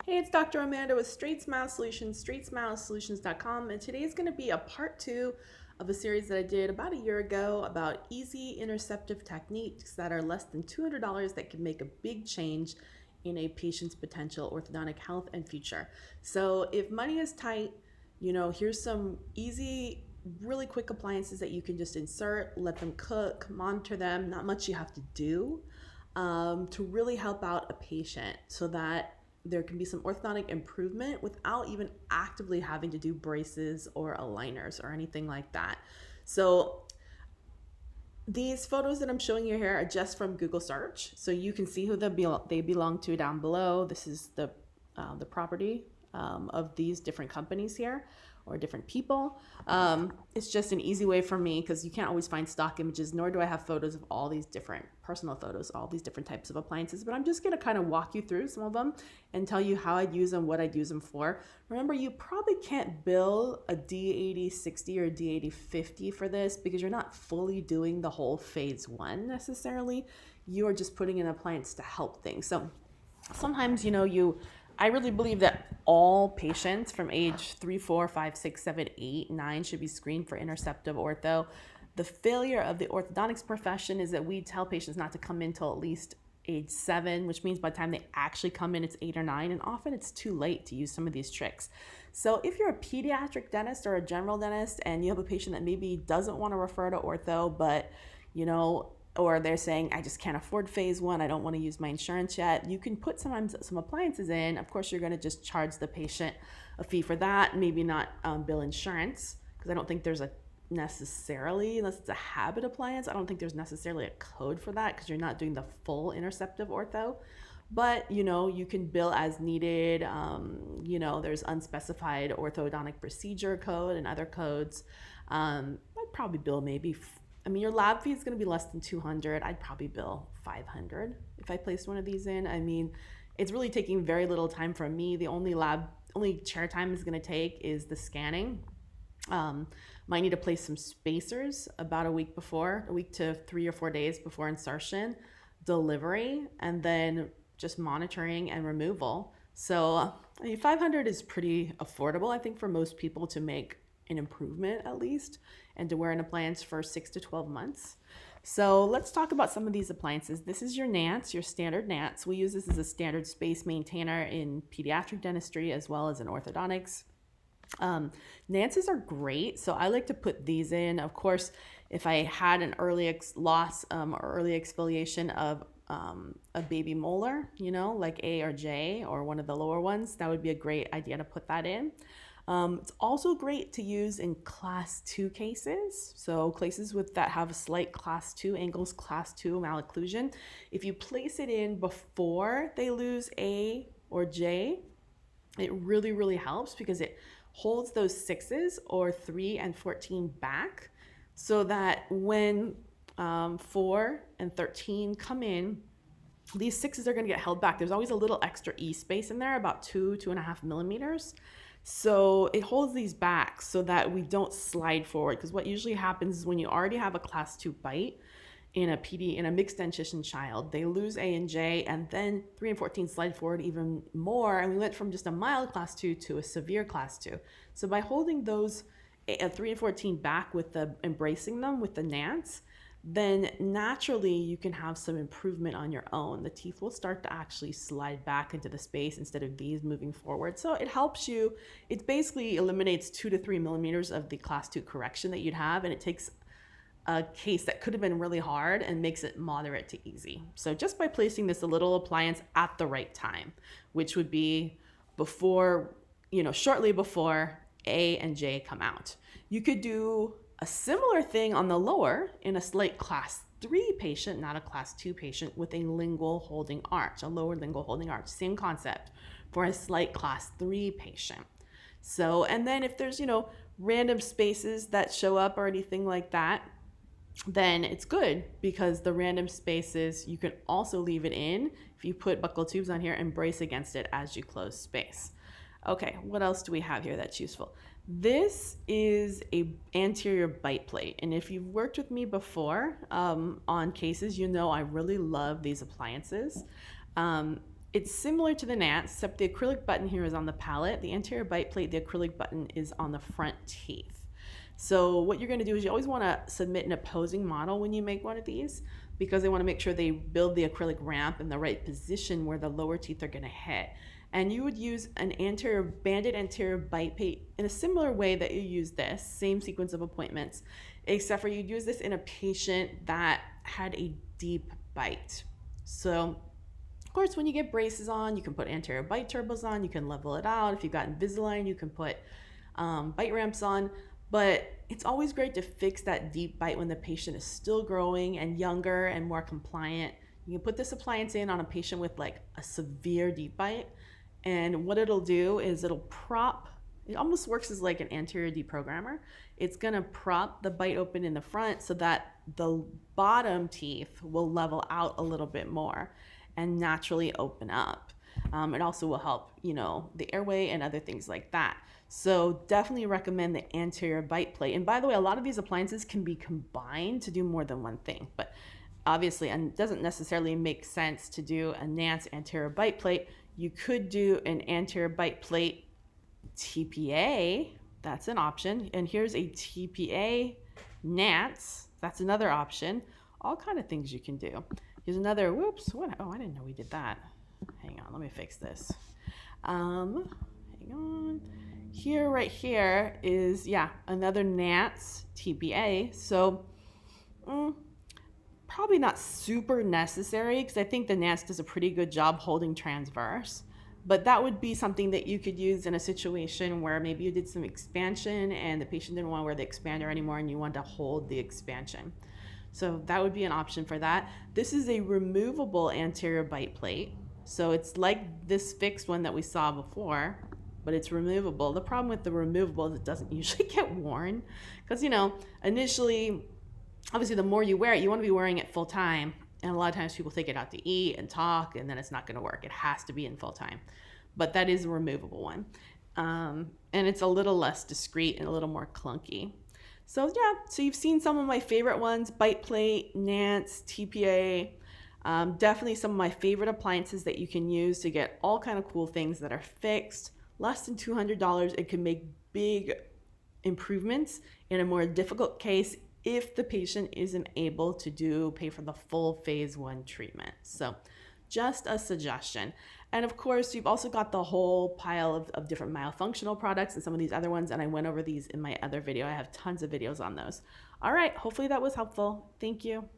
Hey, it's Dr. Amanda with StraightSmile Solutions, StraightSmileSolutions.com, and today is going to be a part 2 of a series that I did about a year ago about easy interceptive techniques that are less than $200 that can make a big change in a patient's potential orthodontic health and future. So if money is tight, here's some easy, really quick appliances that you can just insert, let them cook, monitor them, not much you have to do to really help out a patient so that there can be some orthodontic improvement without even actively having to do braces or aligners or anything like that. So these photos that I'm showing you here are just from Google search. So you can see who they belong to down below. This is the property of these different companies here or different people. It's just an easy way for me because you can't always find stock images, nor do I have photos of all these different personal photos, all these different types of appliances, but I'm just gonna kind of walk you through some of them and tell you how I'd use them, what I'd use them for. Remember, you probably can't bill a D8060 or D8050 for this because you're not fully doing the whole phase 1 necessarily. You are just putting in appliance to help things. So sometimes, I really believe that all patients from age 3, 4, 5, 6, 7, 8, 9 should be screened for interceptive ortho. The failure of the orthodontics profession is that we tell patients not to come in till at least age 7, which means by the time they actually come in, it's 8 or 9, and often it's too late to use some of these tricks. So if you're a pediatric dentist or a general dentist and you have a patient that maybe doesn't want to refer to ortho, but or they're saying, I just can't afford phase 1, I don't want to use my insurance yet, you can put sometimes some appliances in. Of course, you're going to just charge the patient a fee for that, maybe not bill insurance, because I don't think there's a necessarily, unless it's a habit appliance, I don't think there's necessarily a code for that because you're not doing the full interceptive ortho. But, you can bill as needed. There's unspecified orthodontic procedure code and other codes. I'd probably bill maybe your lab fee is going to be less than $200. I'd probably bill $500 if I placed one of these in. It's really taking very little time from me. The only chair time is going to take is the scanning. Might need to place some spacers about a week to 3 or 4 days before insertion, delivery, and then just monitoring and removal. So $500 is pretty affordable, I think, for most people to make an improvement at least, and to wear an appliance for 6 to 12 months. So let's talk about some of these appliances. This is your Nance, your standard Nance. We use this as a standard space maintainer in pediatric dentistry as well as in orthodontics. Nances are great, so I like to put these in. Of course, if I had an early loss or early exfoliation of a baby molar, like A or J or one of the lower ones, that would be a great idea to put that in. It's also great to use in class 2 cases. So cases that have a slight class 2 angles, class 2 malocclusion. If you place it in before they lose A or J, it really, really helps because it holds those 6s or 3 and 14 back so that when 4 and 13 come in, these 6s are going to get held back. There's always a little extra E space in there, about 2.5 millimeters. So it holds these back so that we don't slide forward, because what usually happens is when you already have a class 2 bite in a mixed dentition child, they lose A and J, and then 3 and 14 slide forward even more, and we went from just a mild class 2 to a severe class 2. So by holding those 3 and 14 back embracing them with the Nance, then naturally you can have some improvement on your own. The teeth will start to actually slide back into the space instead of these moving forward. So it helps you. It basically eliminates 2 to 3 millimeters of the class 2 correction that you'd have, and it takes a case that could have been really hard and makes it moderate to easy. So just by placing this little appliance at the right time, which would be shortly before A and J come out. You could do a similar thing on the lower in a slight class 3 patient, not a class 2 patient, with a lingual holding arch, a lower lingual holding arch. Same concept for a slight class 3 patient. So, and then if there's, random spaces that show up or anything like that, then it's good because the random spaces, you can also leave it in if you put buccal tubes on here and brace against it as you close space. Okay, what else do we have here that's useful? This is a anterior bite plate, and if you've worked with me before on cases, I really love these appliances. It's similar to the Nance, except the acrylic button here is on the palate. The anterior bite plate, the acrylic button is on the front teeth. So what you're going to do is you always want to submit an opposing model when you make one of these, because they want to make sure they build the acrylic ramp in the right position where the lower teeth are going to hit. And you would use an banded anterior bite plate in a similar way that you use this, same sequence of appointments, except for you'd use this in a patient that had a deep bite. So of course, when you get braces on, you can put anterior bite turbos on, you can level it out. If you've got Invisalign, you can put bite ramps on. But it's always great to fix that deep bite when the patient is still growing and younger and more compliant. You can put this appliance in on a patient with like a severe deep bite, and what it'll do is it'll prop, it almost works as like an anterior deprogrammer. It's gonna prop the bite open in the front so that the bottom teeth will level out a little bit more and naturally open up. It also will help, the airway and other things like that. So definitely recommend the anterior bite plate. And by the way, a lot of these appliances can be combined to do more than one thing, but obviously it doesn't necessarily make sense to do a Nance anterior bite plate. You could do an anterior bite plate TPA, that's an option. And here's a TPA Nance, that's another option. All kind of things you can do. Here's another, whoops, what? Oh, I didn't know we did that. Hang on, let me fix this. Hang on. Here, right here is, another Nance TPA. So probably not super necessary because I think the Nance does a pretty good job holding transverse. But that would be something that you could use in a situation where maybe you did some expansion and the patient didn't want to wear the expander anymore and you wanted to hold the expansion. So that would be an option for that. This is a removable anterior bite plate. So it's like this fixed one that we saw before, but it's removable. The problem with the removable is it doesn't usually get worn because, initially, obviously the more you wear it, you want to be wearing it full time. And a lot of times people take it out to eat and talk, and then it's not going to work. It has to be in full time. But that is a removable one. And it's a little less discreet and a little more clunky. So so you've seen some of my favorite ones, bite plate, Nance, TPA, definitely some of my favorite appliances that you can use to get all kind of cool things that are fixed, less than $200. It can make big improvements in a more difficult case if the patient isn't able to pay for the full phase 1 treatment. So just a suggestion. And of course, you've also got the whole pile of different myofunctional products and some of these other ones, and I went over these in my other video. I have tons of videos on those. All right, hopefully that was helpful. Thank you.